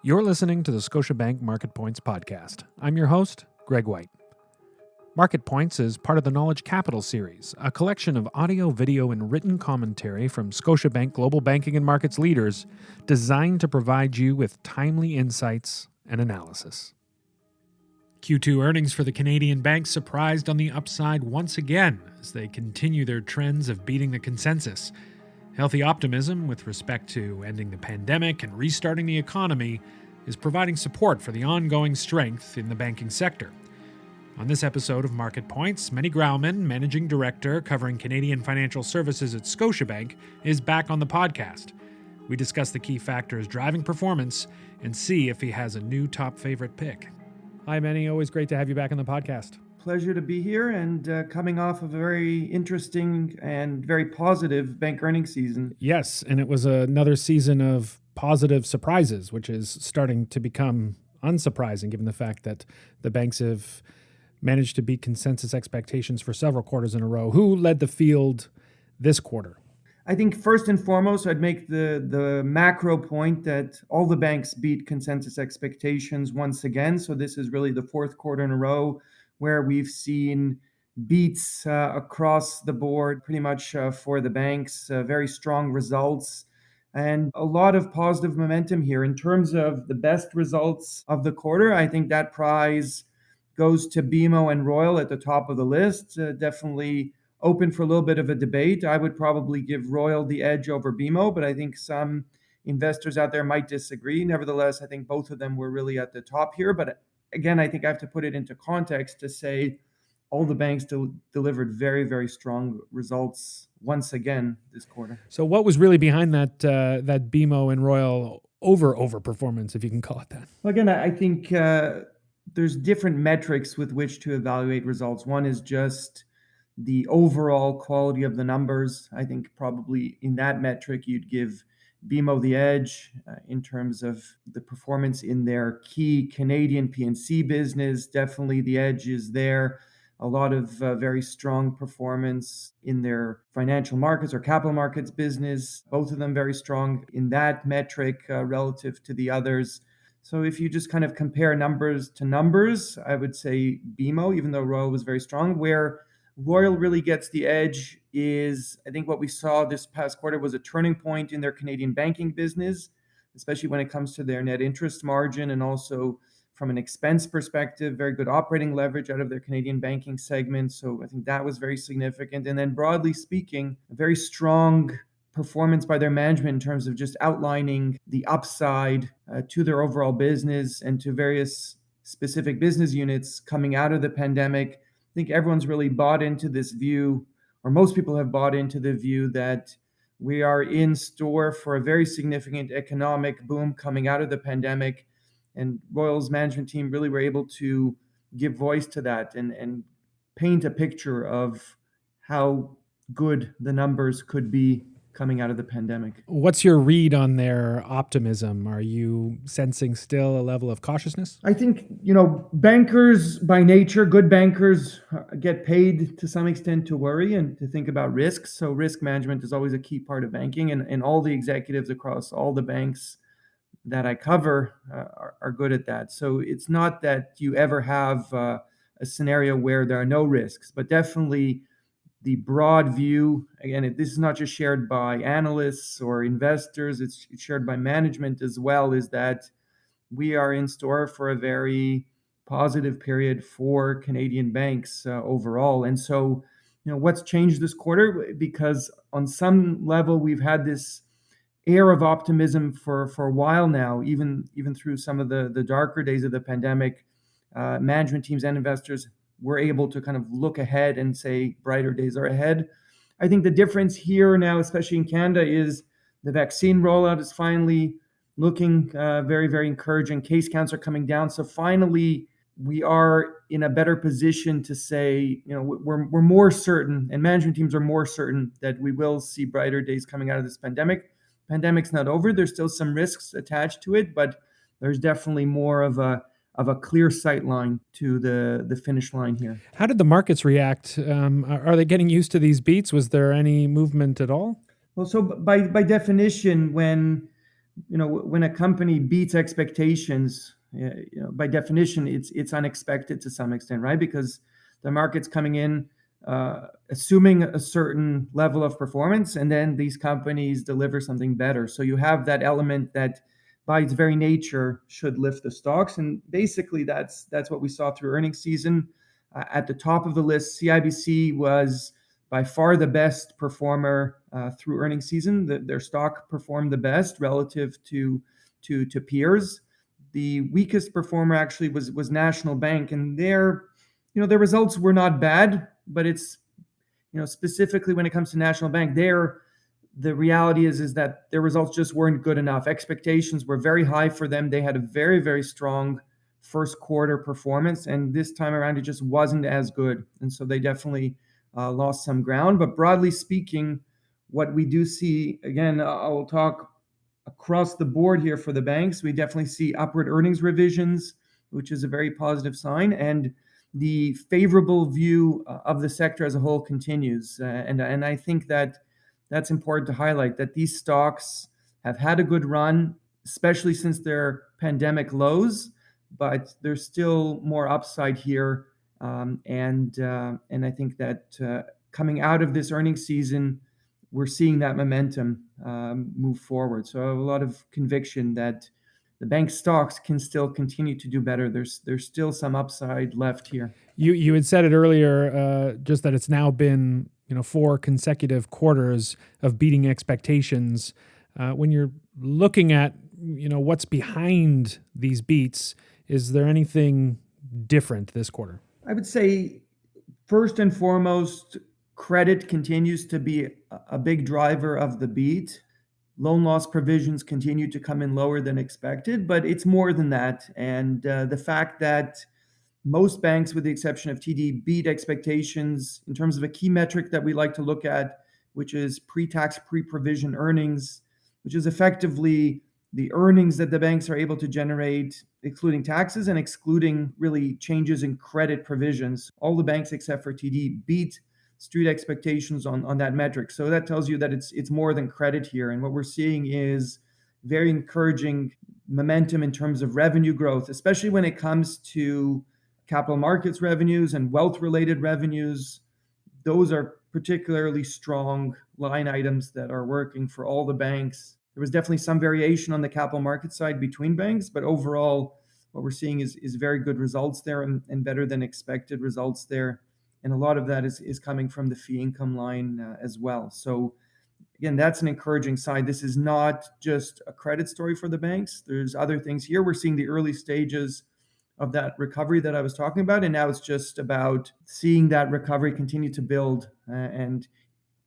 You're listening to the Scotiabank Market Points podcast. I'm your host, Greg White. Market Points is part of the Knowledge Capital series, a collection of audio, video, and written commentary from Scotiabank global banking and markets leaders designed to provide you with timely insights and analysis. Q2 earnings for the Canadian banks surprised on the upside once again as they continue their trends of beating the consensus. Healthy optimism with respect to ending the pandemic and restarting the economy is providing support for the ongoing strength in the banking sector. On this episode of Market Points, Meny Grauman, Managing Director covering Canadian financial services at Scotiabank, is back on the podcast. We discuss the key factors driving performance and see if he has a new top favorite pick. Hi, Meny. Always great to have you back on the podcast. Pleasure to be here and coming off of a very interesting and very positive bank earnings season. Yes, and it was another season of positive surprises, which is starting to become unsurprising given the fact that the banks have managed to beat consensus expectations for several quarters in a row. Who led the field this quarter? I think first and foremost, I'd make the macro point that all the banks beat consensus expectations once again. So this is really the fourth quarter in a row where we've seen beats across the board pretty much for the banks, very strong results, and a lot of positive momentum here. In terms of the best results of the quarter, I think that prize goes to BMO and Royal at the top of the list. Definitely open for a little bit of a debate. I would probably give Royal the edge over BMO, but I think some investors out there might disagree. Nevertheless, I think both of them were really at the top here. But again, I think I have to put it into context to say all the banks delivered very, very strong results once again this quarter. So what was really behind that BMO and Royal overperformance, if you can call it that? Well, again, I think there's different metrics with which to evaluate results. One is just the overall quality of the numbers. I think probably in that metric, you'd give BMO the edge in terms of the performance in their key Canadian P&C business. Definitely the edge is there. A lot of very strong performance in their financial markets or capital markets business. Both of them very strong in that metric relative to the others. So if you just kind of compare numbers to numbers, I would say BMO, even though Royal was very strong. Where Royal really gets the edge is, I think what we saw this past quarter was a turning point in their Canadian banking business, especially when it comes to their net interest margin and also from an expense perspective, very good operating leverage out of their Canadian banking segment. So I think that was very significant. And then broadly speaking, a very strong performance by their management in terms of just outlining the upside to their overall business and to various specific business units coming out of the pandemic. I think everyone's really bought into this view, or most people have bought into the view that we are in store for a very significant economic boom coming out of the pandemic. And Royal's management team really were able to give voice to that and paint a picture of how good the numbers could be coming out of the pandemic. What's your read on their optimism? Are you sensing still a level of cautiousness? I think, bankers by nature, good bankers get paid to some extent to worry and to think about risks. So risk management is always a key part of banking, and all the executives across all the banks that I cover are good at that. So it's not that you ever have a scenario where there are no risks, but definitely the broad view, again, this is not just shared by analysts or investors, it's shared by management as well, is that we are in store for a very positive period for Canadian banks overall. And so, what's changed this quarter? Because on some level, we've had this air of optimism for a while now, even through some of the darker days of the pandemic. Management teams and investors were able to kind of look ahead and say brighter days are ahead. I think the difference here now, especially in Canada, is the vaccine rollout is finally looking very, very encouraging. Case counts are coming down. So finally, we are in a better position to say, we're more certain, and management teams are more certain that we will see brighter days coming out of this pandemic. Pandemic's not over. There's still some risks attached to it, but there's definitely more of a clear sight line to the finish line here. How did the markets react? Are they getting used to these beats? Was there any movement at all? Well, so by definition, when when a company beats expectations, by definition, it's unexpected to some extent, right? Because the market's coming in assuming a certain level of performance, and then these companies deliver something better. So you have that element that, by its very nature, should lift the stocks, and basically that's what we saw through earnings season. At the top of the list, CIBC was by far the best performer through earnings season. Their stock performed the best relative to peers. The weakest performer actually was National Bank, and their results were not bad, but it's specifically when it comes to National Bank, the reality is that their results just weren't good enough. Expectations were very high for them. They had a very, very strong first quarter performance, and this time around it just wasn't as good. And so they definitely lost some ground. But broadly speaking, what we do see, again, I will talk across the board here for the banks. We definitely see upward earnings revisions, which is a very positive sign. And the favorable view of the sector as a whole continues. And I think that's important to highlight, that these stocks have had a good run, especially since their pandemic lows, but there's still more upside here. And I think that coming out of this earnings season, we're seeing that momentum move forward. So I have a lot of conviction that the bank stocks can still continue to do better. There's still some upside left here. You had said it earlier, just that it's now been 4 consecutive quarters of beating expectations. When you're looking at what's behind these beats, is there anything different this quarter? I would say first and foremost, credit continues to be a big driver of the beat. Loan loss provisions continue to come in lower than expected, but it's more than that. And the fact that most banks, with the exception of TD, beat expectations in terms of a key metric that we like to look at, which is pre-tax, pre-provision earnings, which is effectively the earnings that the banks are able to generate, excluding taxes and excluding really changes in credit provisions. All the banks except for TD beat street expectations on that metric. So that tells you that it's more than credit here. And what we're seeing is very encouraging momentum in terms of revenue growth, especially when it comes to capital markets revenues and wealth related revenues. Those are particularly strong line items that are working for all the banks. There was definitely some variation on the capital market side between banks, but overall, what we're seeing is very good results there, and better than expected results there. And a lot of that is coming from the fee income line as well. So again, that's an encouraging sign. This is not just a credit story for the banks. There's other things here. We're seeing the early stages of that recovery that I was talking about, and now it's just about seeing that recovery continue to build. And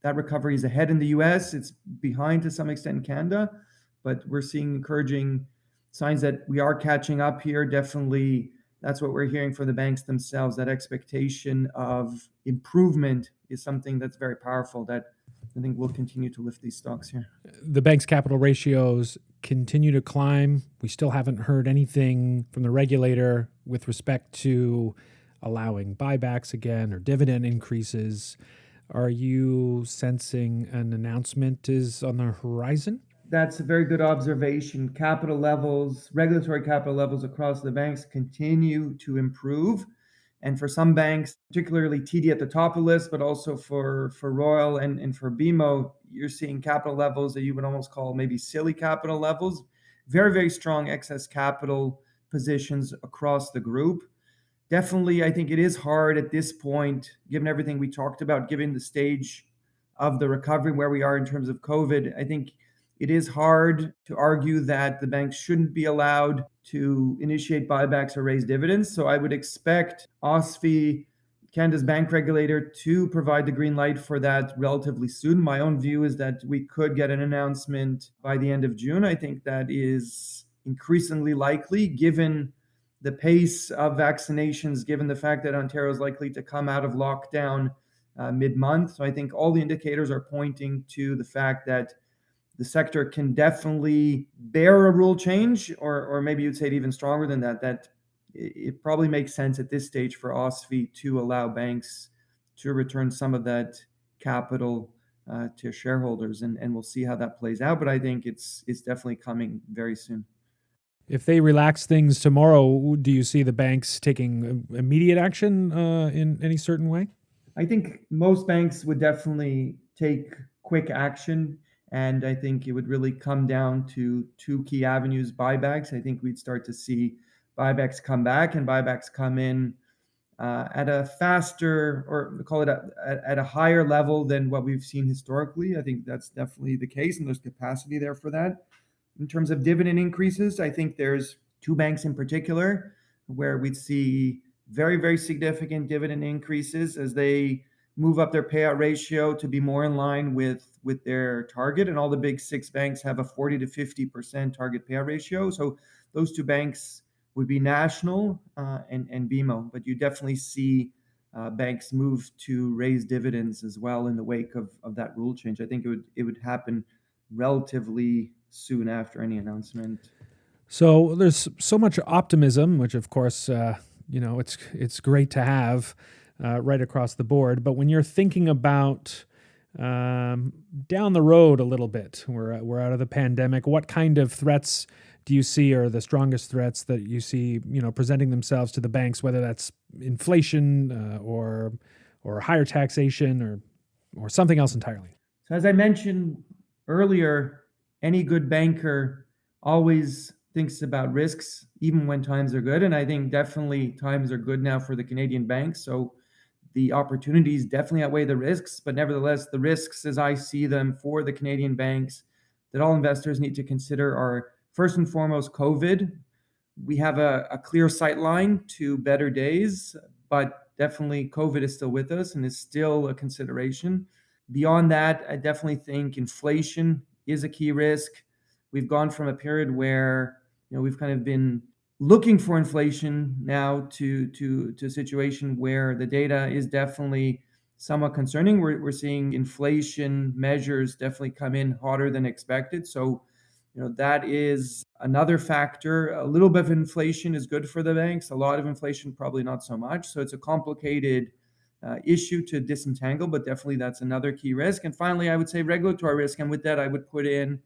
that recovery is ahead in the US. It's behind to some extent in Canada, but we're seeing encouraging signs that we are catching up here. Definitely, that's what we're hearing from the banks themselves. That expectation of improvement is something that's very powerful, that I think will continue to lift these stocks here. The bank's capital ratios continue to climb. We still haven't heard anything from the regulator with respect to allowing buybacks again or dividend increases. Are you sensing an announcement is on the horizon? That's a very good observation. Capital levels, regulatory capital levels across the banks continue to improve. And for some banks, particularly TD at the top of the list, but also for Royal and for BMO, you're seeing capital levels that you would almost call maybe silly capital levels. Very, very strong excess capital positions across the group. Definitely, I think it is hard at this point, given everything we talked about, given the stage of the recovery where we are in terms of COVID. I think it is hard to argue that the banks shouldn't be allowed to initiate buybacks or raise dividends. So I would expect OSFI, Canada's bank regulator, to provide the green light for that relatively soon. My own view is that we could get an announcement by the end of June. I think that is increasingly likely given the pace of vaccinations, given the fact that Ontario is likely to come out of lockdown mid-month. So I think all the indicators are pointing to the fact that the sector can definitely bear a rule change, or maybe you'd say it even stronger than that, that it probably makes sense at this stage for OSFI to allow banks to return some of that capital to shareholders, and we'll see how that plays out. But I think it's definitely coming very soon. If they relax things tomorrow, do you see the banks taking immediate action in any certain way? I think most banks would definitely take quick action. And I think it would really come down to two key avenues: buybacks. I think we'd start to see buybacks come back and buybacks come in at a faster, or call it at a higher level than what we've seen historically. I think that's definitely the case, and there's capacity there for that. In terms of dividend increases, I think there's two banks in particular where we'd see very, very significant dividend increases as they move up their payout ratio to be more in line with their target. And all the big six banks have a 40 to 50% target payout ratio. So those two banks would be National and BMO. But you definitely see banks move to raise dividends as well in the wake of that rule change. I think it would happen relatively soon after any announcement. So there's so much optimism, which of course, it's great to have right across the board. But when you're thinking about down the road a little bit, we're out of the pandemic. What kind of threats do you see are the strongest threats that you see, presenting themselves to the banks, whether that's inflation or higher taxation or something else entirely? So as I mentioned earlier, any good banker always thinks about risks, even when times are good. And I think definitely times are good now for the Canadian banks. So the opportunities definitely outweigh the risks, but nevertheless, the risks as I see them for the Canadian banks that all investors need to consider are first and foremost COVID. We have a clear sight line to better days, but definitely COVID is still with us and is still a consideration. Beyond that, I definitely think inflation is a key risk. We've gone from a period where we've kind of been looking for inflation now to a situation where the data is definitely somewhat concerning. We're seeing inflation measures definitely come in hotter than expected. So that is another factor. A little bit of inflation is good for the banks. A lot of inflation, probably not so much. So it's a complicated issue to disentangle, but definitely that's another key risk. And finally, I would say regulatory risk. And with that, I would put in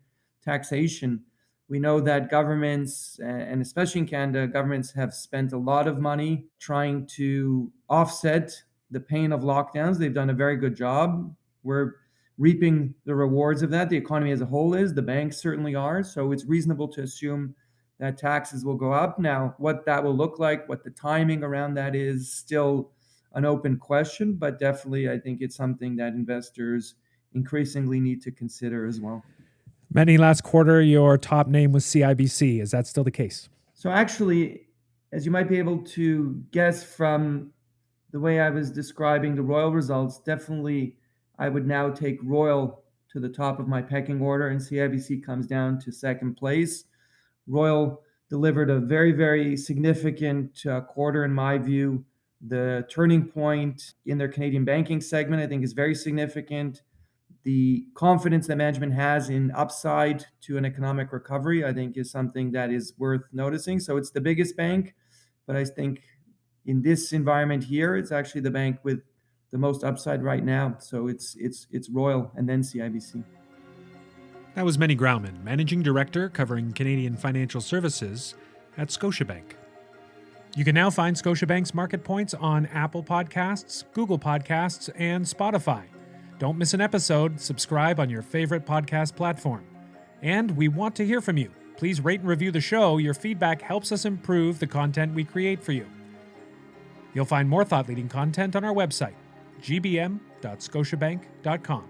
taxation. We know that governments, and especially in Canada, governments have spent a lot of money trying to offset the pain of lockdowns. They've done a very good job. We're reaping the rewards of that. The economy as a whole is, the banks certainly are. So it's reasonable to assume that taxes will go up. Now, what that will look like, what the timing around that is, still an open question, but definitely I think it's something that investors increasingly need to consider as well. Meny, last quarter, your top name was CIBC. Is that still the case? So actually, as you might be able to guess from the way I was describing the Royal results, definitely I would now take Royal to the top of my pecking order, and CIBC comes down to second place. Royal delivered a very, very significant quarter, in my view. The turning point in their Canadian banking segment, I think, is very significant. The confidence that management has in upside to an economic recovery, I think, is something that is worth noticing. So it's the biggest bank, but I think in this environment here, it's actually the bank with the most upside right now. So it's Royal and then CIBC. That was Meny Grauman, Managing Director covering Canadian financial services at Scotiabank. You can now find Scotiabank's Market Points on Apple Podcasts, Google Podcasts, and Spotify. Don't miss an episode. Subscribe on your favorite podcast platform. And we want to hear from you. Please rate and review the show. Your feedback helps us improve the content we create for you. You'll find more thought-leading content on our website, gbm.scotiabank.com.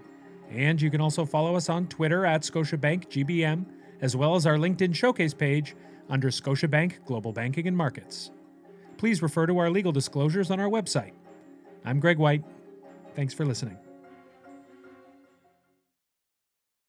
And you can also follow us on Twitter at ScotiabankGBM, as well as our LinkedIn showcase page under Scotiabank Global Banking and Markets. Please refer to our legal disclosures on our website. I'm Greg White. Thanks for listening.